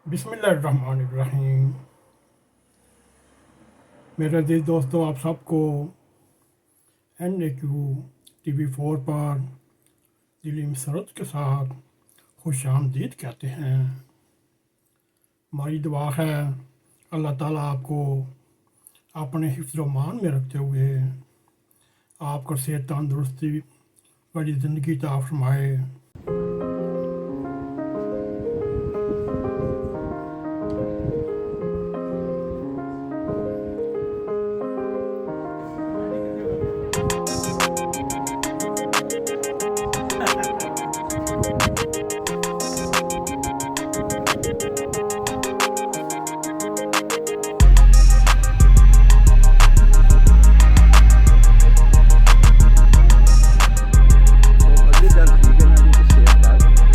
बिस्मिल्लाहिर्रहमानिर्रहीम। मेरे अजीज दोस्तों, आप सबको N.a.q TV4 पर दिली मसरत के साथ खुश आमदीद कहते हैं। हमारी दुआ है अल्लाह ताला आपको अपने हिफ्ज़ मान में रखते हुए आपको सेहत तंदुरुस्ती बड़ी ज़िंदगी अता फरमाए। तो अगली गल ठीक है ना जी कि सेहत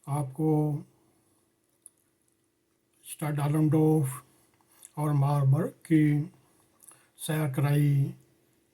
आपको स्टाडालंडोफ और मारबर्ग की सैर कराई।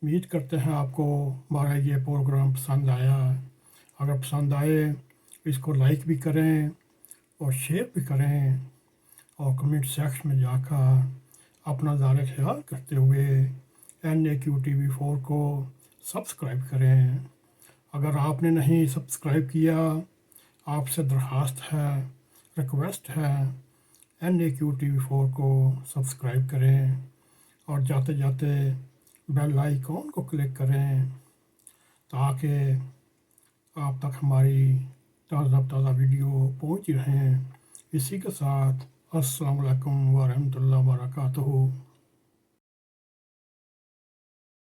उम्मीद करते हैं आपको हमारा ये प्रोग्राम पसंद आया। अगर पसंद आए इसको लाइक भी करें और शेयर भी करें और कमेंट सेक्शन में जाकर अपना ज़ाहिर ख्याल करते हुए N.a.q TV4 को सब्सक्राइब करें। अगर आपने नहीं सब्सक्राइब किया, आपसे दरख्वास्त है, रिक्वेस्ट है, N.a.q TV4 को सब्सक्राइब करें और जाते जाते बेल आइकॉन को क्लिक करें ताकि आप तक हमारी ताज़ा वीडियो पहुंच रहें। इसी के साथ अस्सलाम वालेकुम व रहमतुल्लाहि व बरकातहू।